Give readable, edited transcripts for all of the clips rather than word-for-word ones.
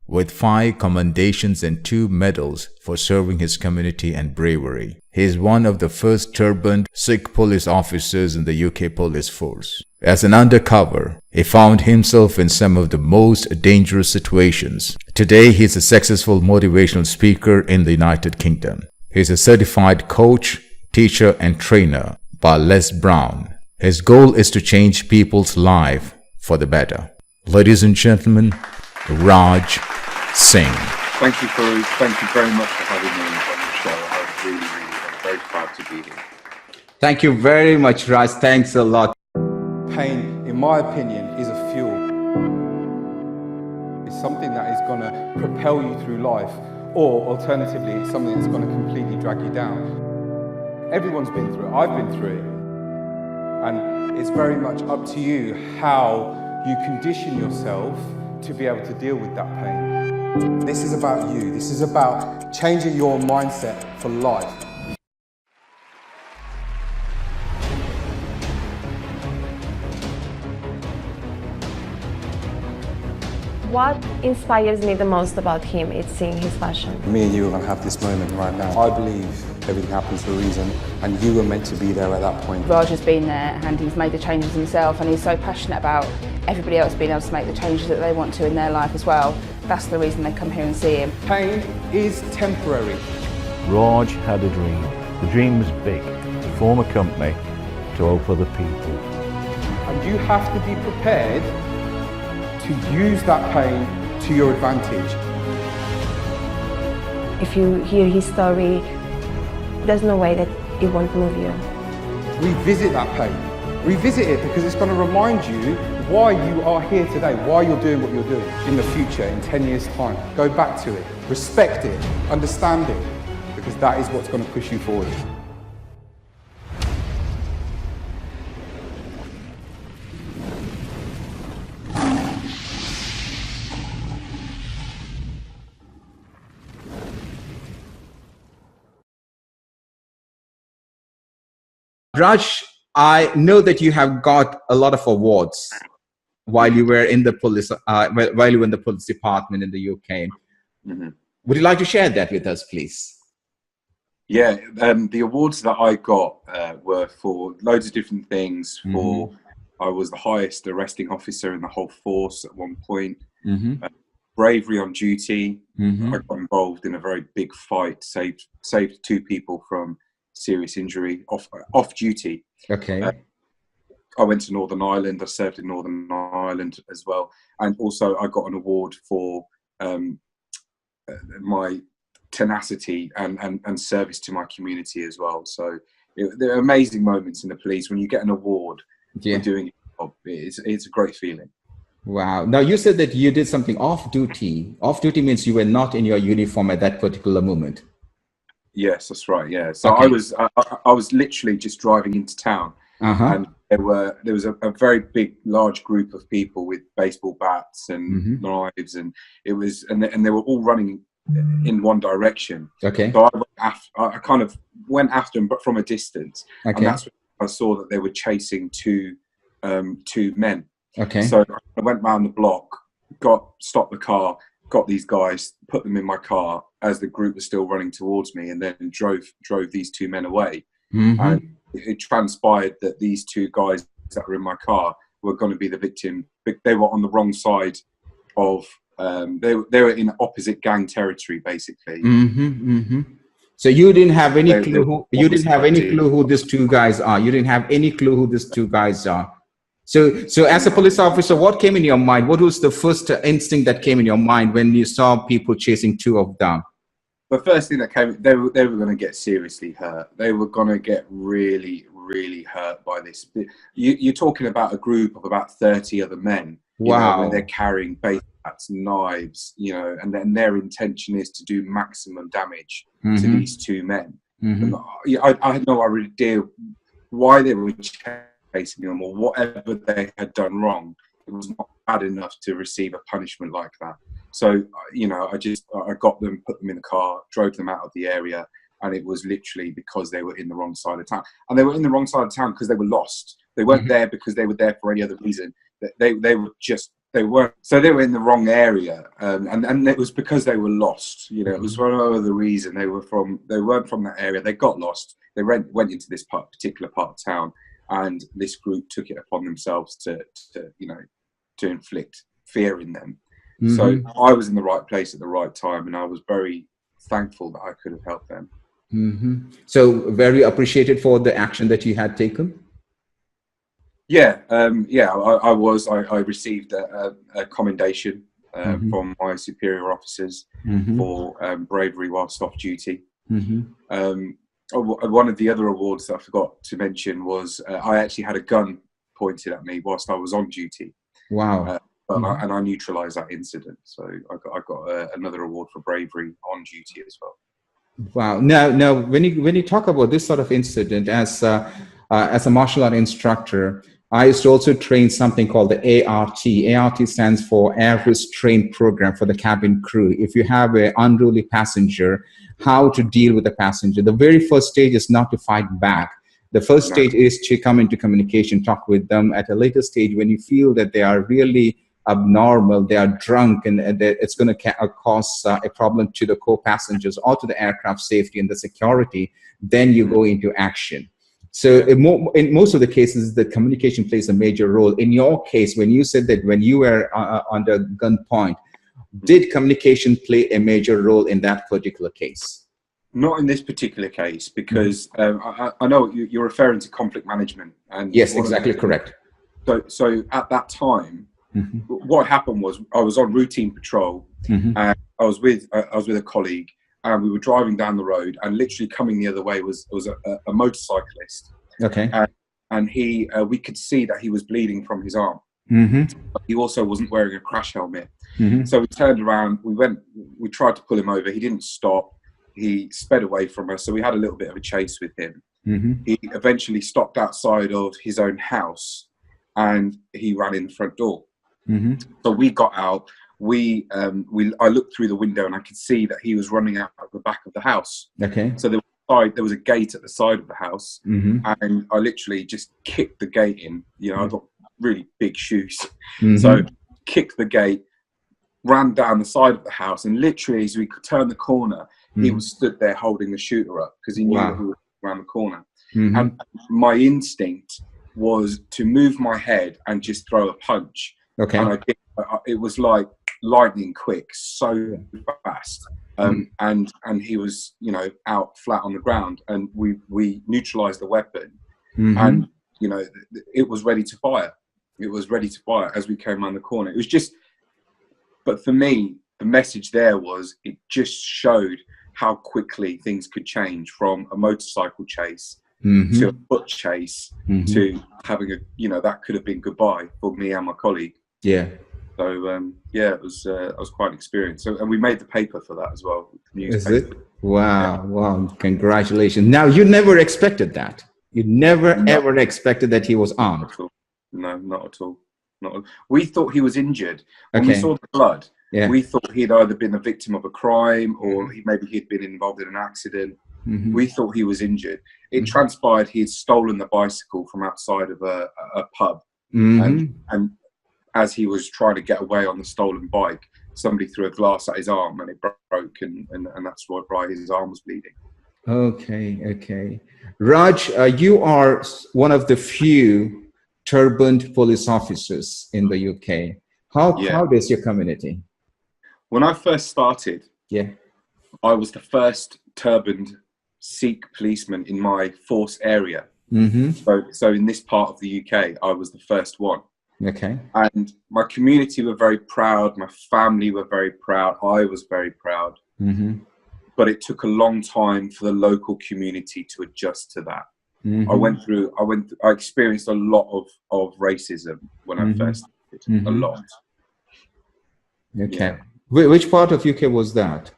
with 5 commendations and 2 medals for serving his community and bravery. He is one of the first turbaned Sikh police officers in the UK police force. As an undercover, he found himself in some of the most dangerous situations. Today, he is a successful motivational speaker in the United Kingdom. He is a certified coach, teacher and trainer by Les Brown. His goal is to change people's life for the better. Ladies and gentlemen, Raj Singh. Thank you, Farookh. Thank you very much for having me on the show. I'm very proud to be here. Thank you very much, Raj. Thanks a lot. Pain, in my opinion, is a fuel. It's something that is going to propel you through life, or alternatively, it's something that's going to completely drag you down. Everyone's been through it. I've been through it. And it's very much up to you how you condition yourself to be able to deal with that pain. This is about you. This is about changing your mindset for life. What inspires me the most about him is seeing his passion. Me and you are going to have this moment right now. I believe everything happens for a reason, and you were meant to be there at that point. Raj has been there and he's made the changes himself, and he's so passionate about everybody else being able to make the changes that they want to in their life as well. That's the reason they come here and see him. Pain is temporary. Raj had a dream. The dream was big, to form a company to help other people. And you have to be prepared to use that pain to your advantage. If you hear his story, there's no way that it won't move you. Revisit that pain. Revisit it because it's going to remind you why you are here today, why you're doing what you're doing in the future, in 10 years' time. Go back to it, respect it, understand it, because that is what's going to push you forward. Raj, I know that you have got a lot of awards while you were in the police, while you were in the police department in the UK. Mm-hmm. Would you like to share that with us, please? Yeah, the awards that I got were for loads of different things. For I was the highest arresting officer in the whole force at one point. Bravery on duty. I got involved in a very big fight, saved 2 people from serious injury off duty. Okay. I went to Northern Ireland. I served in Northern Ireland as well, and also I got an award for my tenacity and service to my community as well. So there are amazing moments in the police when you get an award for doing your job. It's a great feeling. Wow. Now you said that you did something off duty. Off duty means you were not in your uniform at that particular moment. Yes, that's right. Yeah. So I was literally just driving into town, and there was a very large group of people with baseball bats and knives, and they were all running in one direction. Okay. So I kind of went after them, but from a distance. Okay. And that's when I saw that they were chasing two men. Okay. So I went round the block, stopped the car, got these guys, put them in my car as the group was still running towards me, and then drove these 2 men away. And it transpired that these 2 guys that were in my car were going to be the victim. They were on the wrong side of they were in opposite gang territory, basically. So you didn't have any clue who these 2 guys are. You didn't have any clue who these 2 guys are. So as a police officer, what came in your mind? What was the first instinct that came in your mind when you saw people chasing 2 of them? The first thing that came, they were going to get seriously hurt. They were going to get really, really hurt by this. You're talking about a group of about 30 other men. Wow. When they're carrying baseball bats, knives, and then their intention is to do maximum damage to these 2 men. I had no idea why they were chasing them or whatever they had done wrong. It was not bad enough to receive a punishment like that. So, I got them, put them in the car, drove them out of the area, and it was literally because they were in the wrong side of town. And they were in the wrong side of town because they were lost. They weren't there because they were there for any other reason. They were just They weren't. So they were in the wrong area, and it was because they were lost. You know, it was one other reason. They weren't from that area. They got lost. They went into this particular part of town, and this group took it upon themselves to inflict fear in them. So I was in the right place at the right time, and I was very thankful that I could have helped them. So very appreciated for the action that you had taken. Yeah, I was. I received a commendation from my superior officers for bravery whilst off duty. One of the other awards that I forgot to mention was I actually had a gun pointed at me whilst I was on duty. Wow. And I neutralised that incident. So I got another award for bravery on duty as well. Wow. Now, when you talk about this sort of incident, as a martial art instructor, I used to also train something called the ART. ART stands for Air Restraint Program for the cabin crew. If you have an unruly passenger, how to deal with the passenger. The very first stage is not to fight back. The first stage is to come into communication, talk with them. At a later stage, when you feel that they are really abnormal, they are drunk, and it's going to cause a problem to the co-passengers or to the aircraft safety and the security, then you go into action. So in most of the cases, the communication plays a major role. In your case, when you said that when you were under gunpoint, did communication play a major role in that particular case? Not in this particular case, because I know you're referring to conflict management. And yes, exactly correct. So at that time, what happened was I was on routine patrol, and I was with a colleague, and we were driving down the road, and literally coming the other way was a motorcyclist. Okay. And we could see that he was bleeding from his arm. But he also wasn't wearing a crash helmet. So we turned around, we tried to pull him over. He didn't stop. He sped away from us. So we had a little bit of a chase with him. He eventually stopped outside of his own house, and he ran in the front door. So we got out. I looked through the window, and I could see that he was running out of the back of the house. Okay. So there was a gate at the side of the house, and I literally just kicked the gate in. You know, I've got really big shoes, so kicked the gate, ran down the side of the house, and literally as we could turn the corner, he was stood there holding the shooter up because he knew that we were around the corner. And my instinct was to move my head and just throw a punch. Okay. And it was like lightning quick, so fast. And he was, out flat on the ground, and we neutralized the weapon, and it was ready to fire. It was ready to fire as we came around the corner. It was just, but for me, the message there was, it just showed how quickly things could change from a motorcycle chase to a foot chase to having that could have been goodbye for me and my colleague. Yeah. So it was quite an experience. So, and we made the paper for that as well. Is it? Wow! Wow! Congratulations. Now, you never expected that. You never ever expected that he was armed. No, not at all. We thought he was injured. When we saw the blood, we thought he'd either been a victim of a crime or maybe he'd been involved in an accident. We thought he was injured. It transpired he had stolen the bicycle from outside of a pub, and as he was trying to get away on the stolen bike, somebody threw a glass at his arm, and it broke, and that's why his arm was bleeding. Okay. Raj, you are one of the few turbaned police officers in the UK. How proud is your community? When I first started, I was the first turbaned Sikh policeman in my force area. So in this part of the UK, I was the first one. Okay. And my community were very proud. My family were very proud. I was very proud. But it took a long time for the local community to adjust to that. I experienced a lot of racism when I first started. A lot. Okay. Which part of UK was that?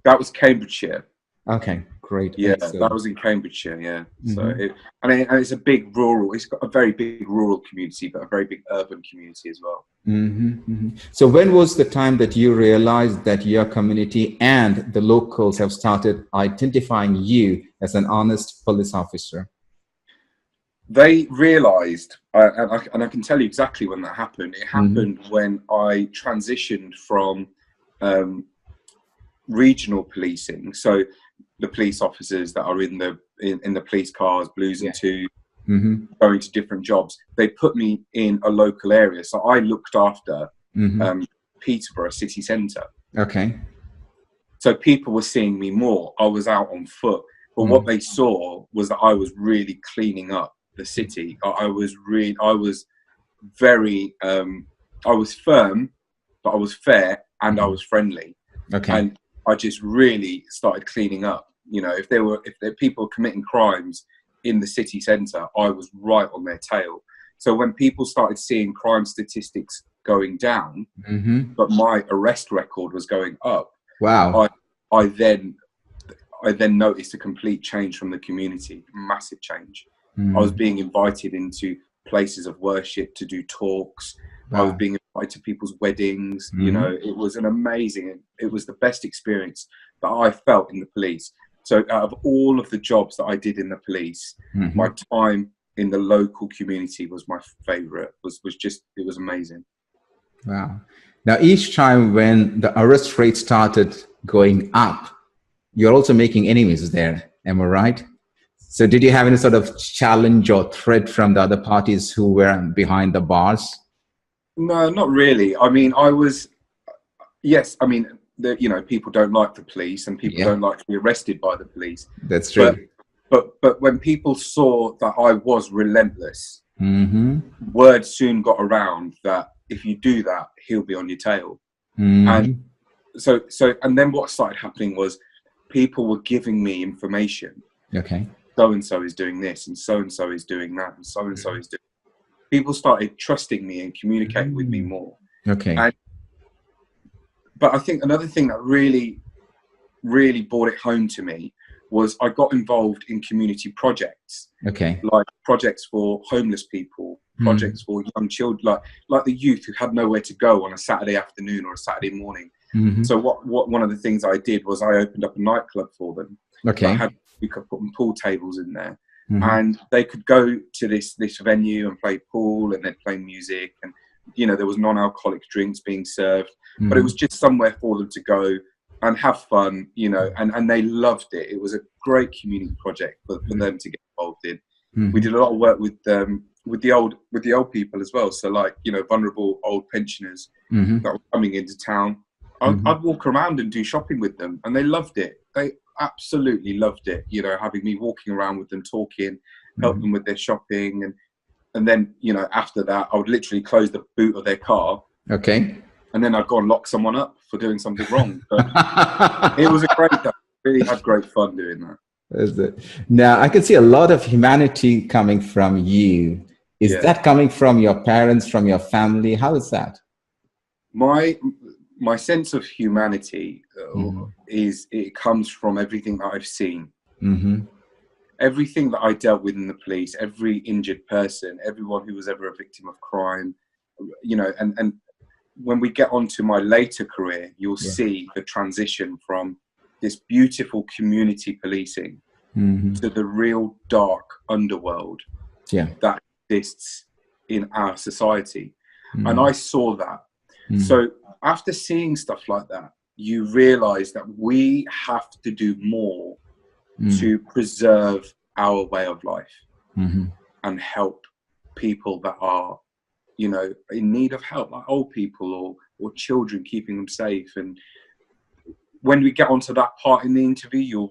That was Cambridgeshire. Okay, great. Yeah, that was in Cambridgeshire. Yeah. So it's a big rural. It's got a very big rural community, but a very big urban community as well. So when was the time that you realized that your community and the locals have started identifying you as an honest police officer? they realised, and I can tell you exactly when that happened. It happened when I transitioned from regional policing, so the police officers that are in the police cars, blues and twos, going to different jobs. They put me in a local area, so I looked after Peterborough city centre. Okay. So people were seeing me more. I was out on foot, but what they saw was that I was really cleaning up the city. I was very, I was firm, but I was fair and I was friendly. Okay. And I just really started cleaning up. You know, if there people committing crimes in the city centre, I was right on their tail. So when people started seeing crime statistics going down, but my arrest record was going up, wow, I then noticed a complete change from the community, massive change. I was being invited into places of worship to do talks. I was being invited to people's weddings. You know, it was it was the best experience that I felt in the police. So out of all of the jobs that I did in the police, my time in the local community was my favorite. It was amazing. Wow. Now, each time when the arrest rate started going up, you're also making enemies there. Am I right? So did you have any sort of challenge or threat from the other parties who were behind the bars? No, not really. I mean, yes, I mean, you know, people don't like the police and people don't like to be arrested by the police. That's true. But when people saw that I was relentless, word soon got around that if you do that, he'll be on your tail. And so and then what started happening was people were giving me information. Okay. So-and-so is doing this and so-and-so is doing that and so-and-so is doing. People started trusting me and communicating with me more. Okay. But I think another thing that really, really brought it home to me was I got involved in community projects. Okay. Like projects for homeless people, projects for young children, like the youth who had nowhere to go on a Saturday afternoon or a Saturday morning. So what one of the things I did was I opened up a nightclub for them. Okay. We could put pool tables in there. And they could go to this venue and play pool, and they'd play music, and you know there was non-alcoholic drinks being served, but it was just somewhere for them to go and have fun, you know, and they loved it. It was a great community project for them to get involved in. We did a lot of work with the old people as well. So like, you know, vulnerable old pensioners that were coming into town. I'd walk around and do shopping with them, and they loved it. They absolutely loved it, you know, having me walking around with them, talking, help them with their shopping, and then, you know, after that I would literally close the boot of their car, okay, and then I'd go and lock someone up for doing something wrong. But it was a great day. Really had great fun doing that. Is it? Now I can see a lot of humanity coming from you. Is that coming from your parents, from your family? How is that? My sense of humanity it comes from everything that I've seen. Everything that I dealt with in the police, every injured person, everyone who was ever a victim of crime, you know, and when we get onto my later career, you'll see the transition from this beautiful community policing to the real dark underworld that exists in our society. And I saw that. So after seeing stuff like that, you realize that we have to do more to preserve our way of life and help people that are, you know, in need of help, like old people or children, keeping them safe. And when we get onto that part in the interview,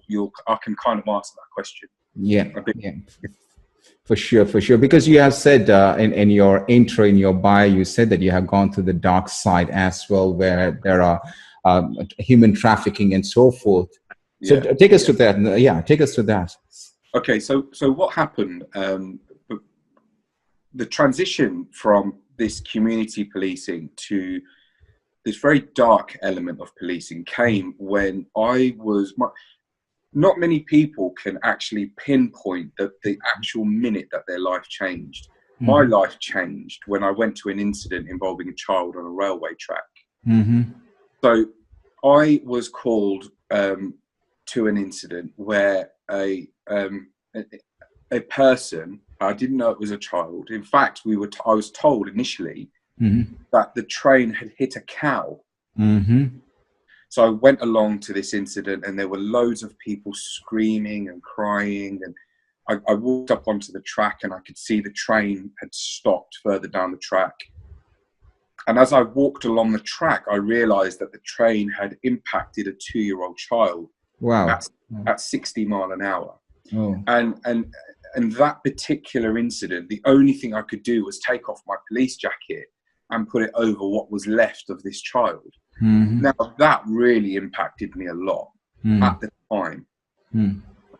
I can kind of answer that question. Yeah. For sure. Because you have said in your intro, in your bio, you said that you have gone to the dark side as well, where there are human trafficking and so forth. So take us to that. Yeah, take us to that. Okay, so what happened? The transition from this community policing to this very dark element of policing came when not many people can actually pinpoint the actual minute that their life changed. My life changed when I went to an incident involving a child on a railway track. So I was called to an incident where a person I didn't know it was a child. In fact, I was told initially that the train had hit a cow. So I went along to this incident, and there were loads of people screaming and crying. And I walked up onto the track, and I could see the train had stopped further down the track. And as I walked along the track, I realized that the train had impacted a 2-year-old child. Wow. At 60 miles an hour. Oh. And that particular incident, the only thing I could do was take off my police jacket and put it over what was left of this child. Now, that really impacted me a lot at the time.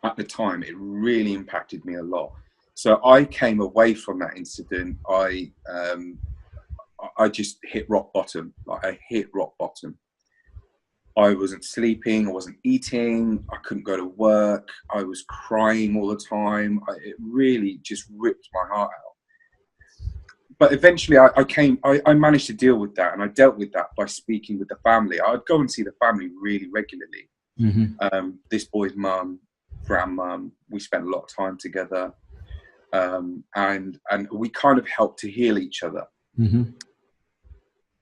At the time, it really impacted me a lot. So I came away from that incident. I just hit rock bottom. Like, I hit rock bottom. I wasn't sleeping. I wasn't eating. I couldn't go to work. I was crying all the time. It really just ripped my heart out. But eventually I managed to deal with that, and I dealt with that by speaking with the family. I'd go and see the family really regularly. This boy's mum, grandmum, we spent a lot of time together. And we kind of helped to heal each other.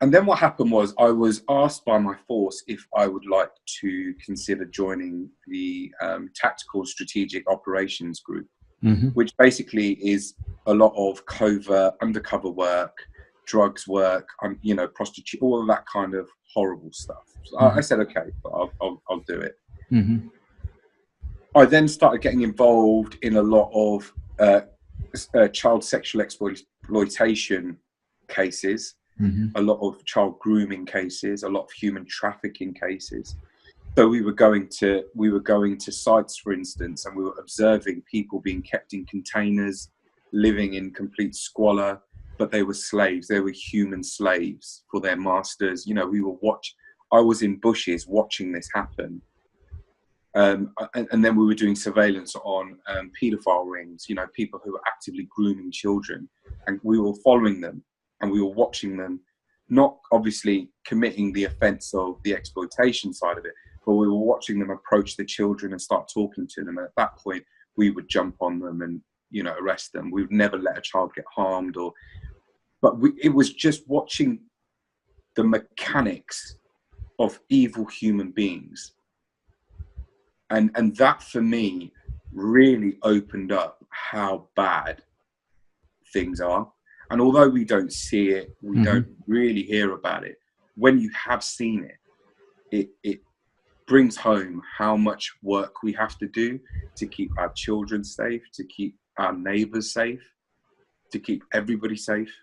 And then what happened was, I was asked by my force if I would like to consider joining the Tactical Strategic Operations Group, which basically is a lot of covert, undercover work, drugs work, prostitute, all of that kind of horrible stuff. So I said, okay, I'll do it. I then started getting involved in a lot of child sexual exploitation cases. A lot of child grooming cases, a lot of human trafficking cases. So we were going to sites, for instance, and we were observing people being kept in containers, living in complete squalor, but they were slaves. They were human slaves for their masters. I was in bushes watching this happen. And then we were doing surveillance on paedophile rings, people who were actively grooming children, and we were following them. And we were watching them, not obviously committing the offence of the exploitation side of it, but we were watching them approach the children and start talking to them. And at that point, we would jump on them and, arrest them. We would never let a child get harmed, it was just watching the mechanics of evil human beings. And that for me really opened up how bad things are. And although we don't see it, we don't really hear about it, when you have seen it, it brings home how much work we have to do to keep our children safe, to keep our neighbours safe, to keep everybody safe,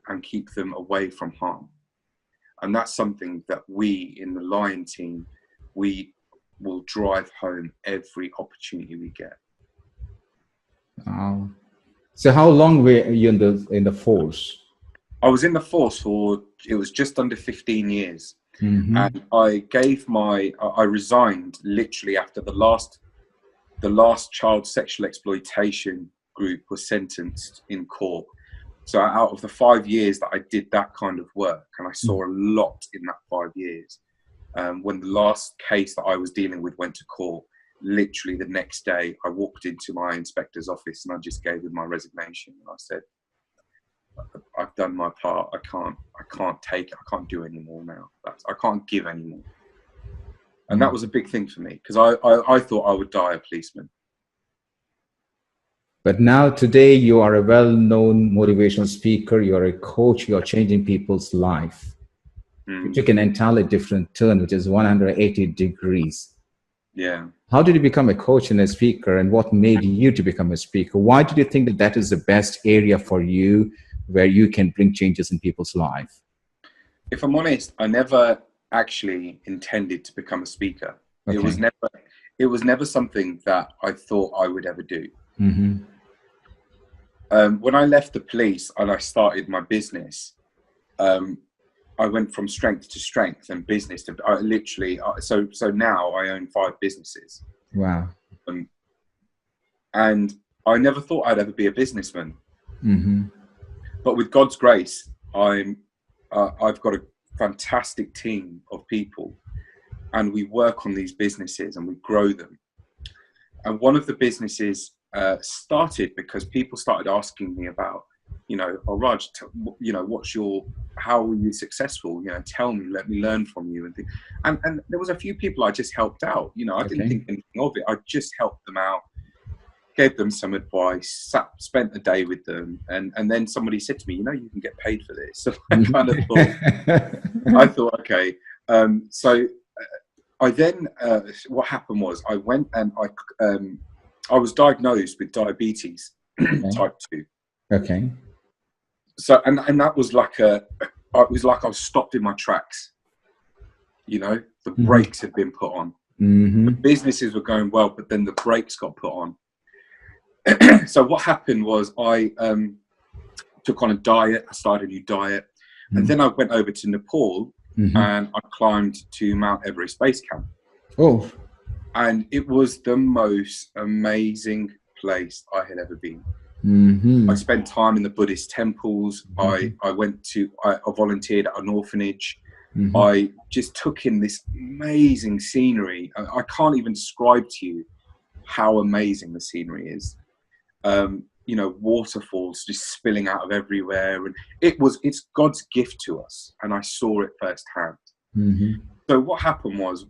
and keep them away from harm. And that's something that we in the Lion team, we will drive home every opportunity we get. So how long were you in the force? I was in the force it was just under 15 years. And I resigned literally after the last child sexual exploitation group was sentenced in court. So out of the 5 years that I did that kind of work, and I saw a lot in that 5 years, when the last case that I was dealing with went to court, literally the next day I walked into my inspector's office and I just gave him my resignation, and I said, I've done my part. I can't take it. I can't do any more now. I can't give any more. And that was a big thing for me, because I thought I would die a policeman. But now today you are a well-known motivational speaker, you're a coach, you're changing people's life. You took an entirely different turn, which is 180 degrees. Yeah. How did you become a coach and a speaker, and what made you to become a speaker? Why did you think that that is the best area for you where you can bring changes in people's life? If I'm honest, I never actually intended to become a speaker. Okay. It was never something that I thought I would ever do. When I left the police and I started my business, I went from strength to strength and business to so now I own 5 businesses. Wow. And I never thought I'd ever be a businessman. But with God's grace, I've got a fantastic team of people, and we work on these businesses and we grow them. And one of the businesses started because people started asking me about, oh Raj, how were you successful? Tell me, let me learn from you, and there was a few people I just helped out. I didn't think anything of it. I just helped them out, gave them some advice, spent a day with them, and then somebody said to me, you can get paid for this. So I kind of thought, okay. So I then, what happened was I went and I was diagnosed with diabetes type 2. Okay. So, and that was like it was like I was stopped in my tracks. The brakes had been put on. The businesses were going well, but then the brakes got put on. So what happened was I took on a diet. I started a new diet, and then I went over to Nepal and I climbed to Mount Everest base camp. Oh, and it was the most amazing place I had ever been. I spent time in the Buddhist temples. I volunteered at an orphanage. I just took in this amazing scenery. I can't even describe to you how amazing the scenery is. Waterfalls just spilling out of everywhere, and it's God's gift to us, and I saw it firsthand. So what happened was,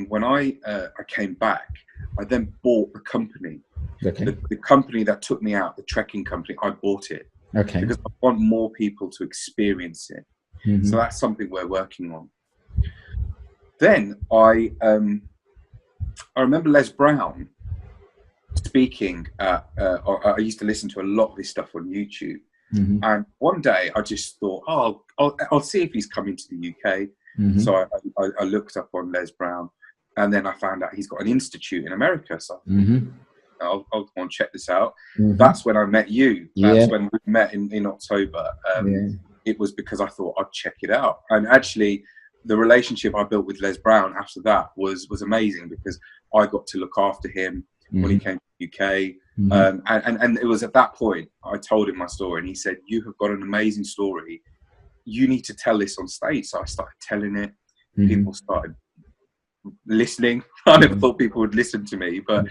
when I came back, I then bought the company. The company that took me out, the trekking company, I bought it. Because I want more people to experience it. So that's something we're working on. Then I remember Les Brown speaking I used to listen to a lot of his stuff on YouTube. And one day I just thought, I'll see if he's coming to the UK. So I looked up on Les Brown, and then I found out he's got an institute in America. So I'll go and check this out. That's when I met you. That's when we met in October. It was because I thought I'd check it out. And actually, the relationship I built with Les Brown after that was amazing, because I got to look after him when he came to the UK. And it was at that point I told him my story, and he said, "You have got an amazing story. You need to tell this on stage." So I started telling it. People started listening. I never thought people would listen to me, but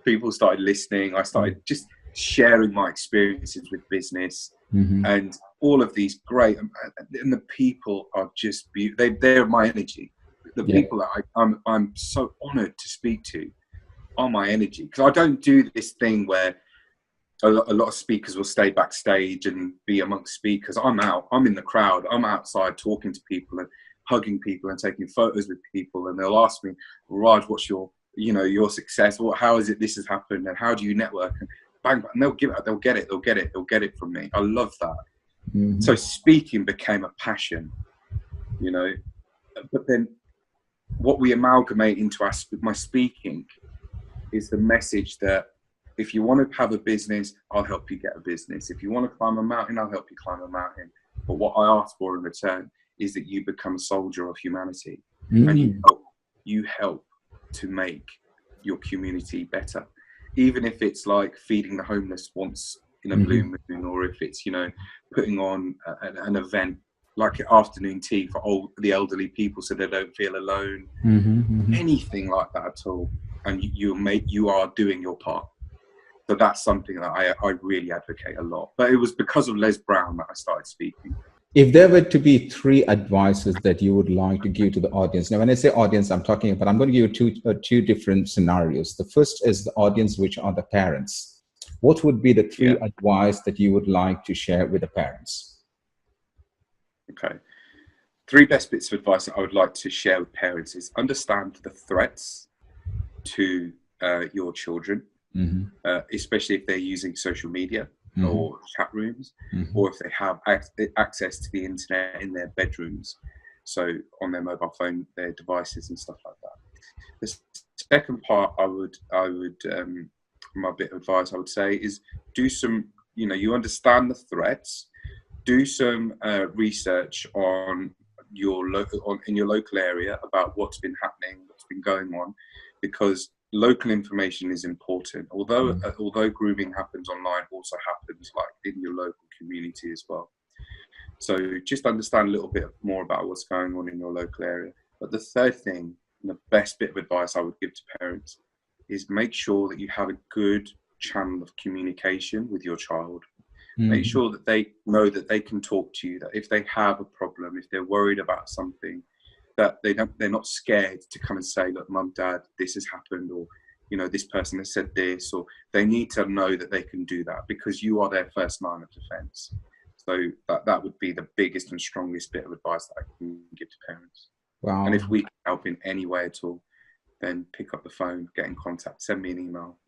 people started listening. I started just sharing my experiences with business, and all of these great, and the people are just they're my energy. The people that I'm so honored to speak to are my energy, because I don't do this thing where a lot of speakers will stay backstage and be amongst speakers. I'm in the crowd. I'm outside talking to people and hugging people and taking photos with people, and they'll ask me, "Raj, what's your success? How is it this has happened, and how do you network?" And bang, and they'll get it from me. I love that. So speaking became a passion, but then what we amalgamate into my speaking is the message that if you want to have a business, I'll help you get a business. If you want to climb a mountain, I'll help you climb a mountain. But what I ask for in return is that you become a soldier of humanity, and you help to make your community better. Even if it's like feeding the homeless once in a blue moon, or if it's, putting on an event like an afternoon tea for the elderly people so they don't feel alone. Anything like that at all. And you are doing your part. So that's something that I really advocate a lot. But it was because of Les Brown that I started speaking. If there were to be 3 advices that you would like to give to the audience. Now, when I say audience, I'm going to give you two different scenarios. The first is the audience, which are the parents. What would be the 3 advice that you would like to share with the parents? Okay. 3 best bits of advice that I would like to share with parents is understand the threats to your children, especially if they're using social media or chat rooms, or if they have access to the internet in their bedrooms, so on their mobile phone, their devices and stuff like that. The second part my bit of advice I would say is do some, you understand the threats, do some research in your local area about what's been happening, what's been going on, because local information is important. Although grooming happens online, also happens like in your local community as well. So just understand a little bit more about what's going on in your local area. But the third thing, and the best bit of advice I would give to parents, is make sure that you have a good channel of communication with your child. Make sure that they know that they can talk to you, that if they have a problem, if they're worried about something, that they're not scared to come and say, look, mum, dad, this has happened, or, you know, this person has said this, or they need to know that they can do that because you are their first line of defense. So that would be the biggest and strongest bit of advice that I can give to parents. Wow. And if we can help in any way at all, then pick up the phone, get in contact, send me an email.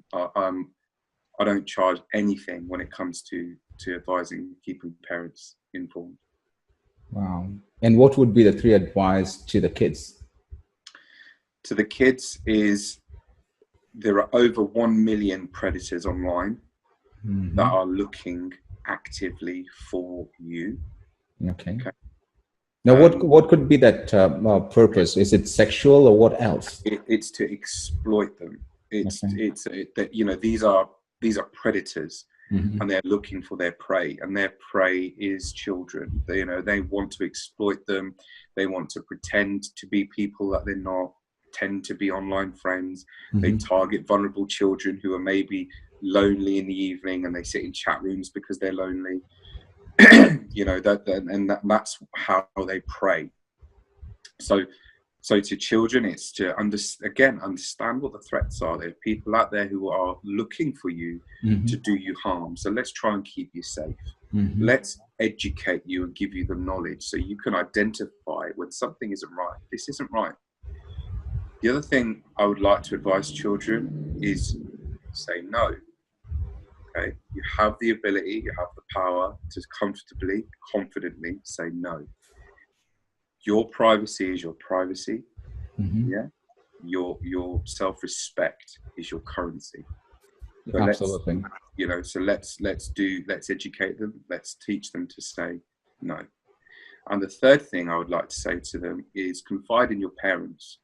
I don't charge anything when it comes to advising, keeping parents informed. Wow. And what would be the 3 advice to the kids? To the kids is there are over 1 million predators online that are looking actively for you. Okay. Now, what could be that purpose? Is it sexual or what else? It's to exploit them. It's that, you know, these are predators, and they're looking for their prey, and their prey is children. They, you know, they want to exploit them. They want to pretend to be people that they're not, tend to be online friends. They target vulnerable children who are maybe lonely in the evening, and they sit in chat rooms because they're lonely. You know, that's how they prey. So to children, it's to understand what the threats are. There are people out there who are looking for you to do you harm. So let's try and keep you safe. Let's educate you and give you the knowledge so you can identify when something isn't right. This isn't right. The other thing I would like to advise children is say no. Okay, you have the ability, you have the power to comfortably, confidently say no. Your privacy is your privacy. Yeah, your self-respect is your currency. So absolutely. You know, so let's educate them. Let's teach them to say no. And the third thing I would like to say to them is confide in your parents.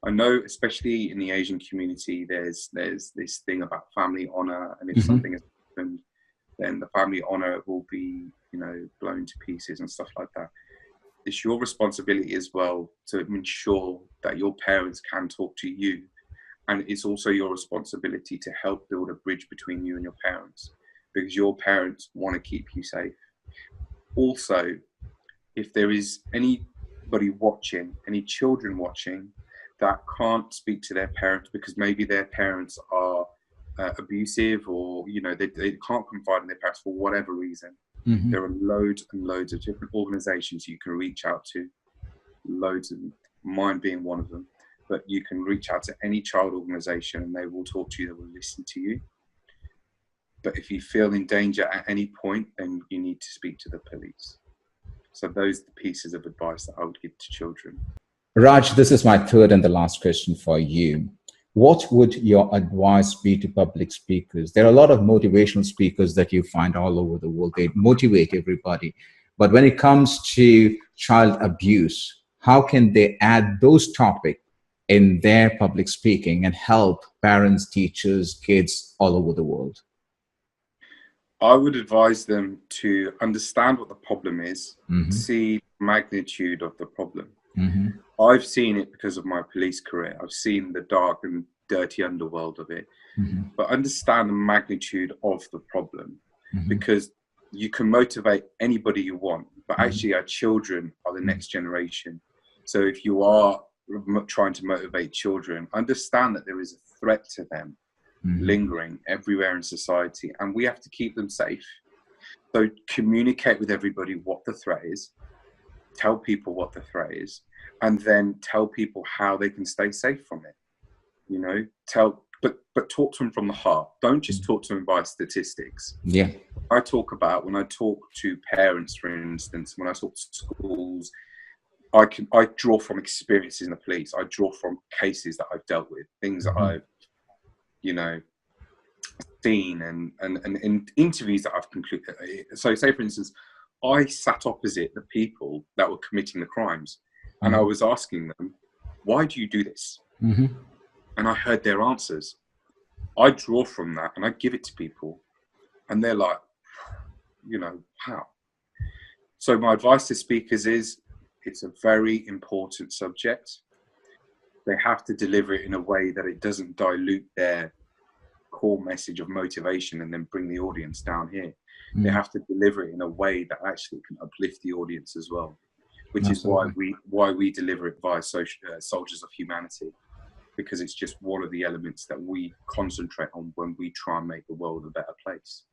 I know, especially in the Asian community, there's this thing about family honor, and if something has happened, then the family honor will be, you know, blown to pieces and stuff like that. It's your responsibility as well to ensure that your parents can talk to you, and it's also your responsibility to help build a bridge between you and your parents, because your parents want to keep you safe. Also, if there is anybody watching, any children watching that can't speak to their parents because maybe their parents are abusive, or, you know, they can't confide in their parents for whatever reason, there are loads and loads of different organizations you can reach out to, loads of them, mine being one of them. But you can reach out to any child organization and they will talk to you, they will listen to you. But if you feel in danger at any point, then you need to speak to the police. So those are the pieces of advice that I would give to children. Raj, this is my third and the last question for you. What would your advice be to public speakers? There are a lot of motivational speakers that you find all over the world. They motivate everybody. But when it comes to child abuse, how can they add those topics in their public speaking and help parents, teachers, kids all over the world? I would advise them to understand what the problem is, see the magnitude of the problem. I've seen it because of my police career. I've seen the dark and dirty underworld of it. But understand the magnitude of the problem, because you can motivate anybody you want, but actually our children are the next generation. So if you are trying to motivate children, understand that there is a threat to them lingering everywhere in society, and we have to keep them safe. So communicate with everybody what the threat is, tell people what the threat is, and then tell people how they can stay safe from it. You know, but talk to them from the heart. Don't just talk to them by statistics. Yeah. When I talk to parents, for instance, when I talk to schools, I draw from experiences in the police. I draw from cases that I've dealt with, things that I've, you know, seen, and interviews that I've concluded. So say, for instance, I sat opposite the people that were committing the crimes, and I was asking them, why do you do this? And I heard their answers. I draw from that and I give it to people, and they're like, you know, how? So my advice to speakers is, it's a very important subject. They have to deliver it in a way that it doesn't dilute their core message of motivation and then bring the audience down here. They have to deliver it in a way that actually can uplift the audience as well, which is why we deliver it via Soldiers of Humanity, because it's just one of the elements that we concentrate on when we try and make the world a better place.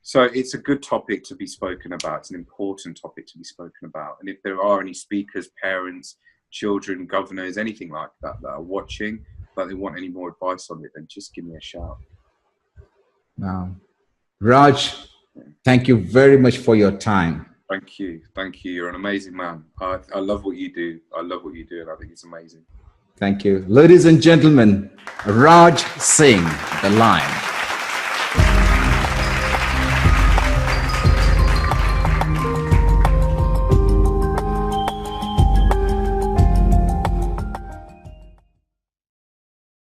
So it's a good topic to be spoken about. It's an important topic to be spoken about. And if there are any speakers, parents, children, governors, anything like that that are watching, that they want any more advice on it, then just give me a shout. Wow. Raj, thank you very much for your time. Thank you. Thank you. You're an amazing man. I love what you do. I love what you do, and I think it's amazing. Thank you. Ladies and gentlemen, Raj Singh, the Lion.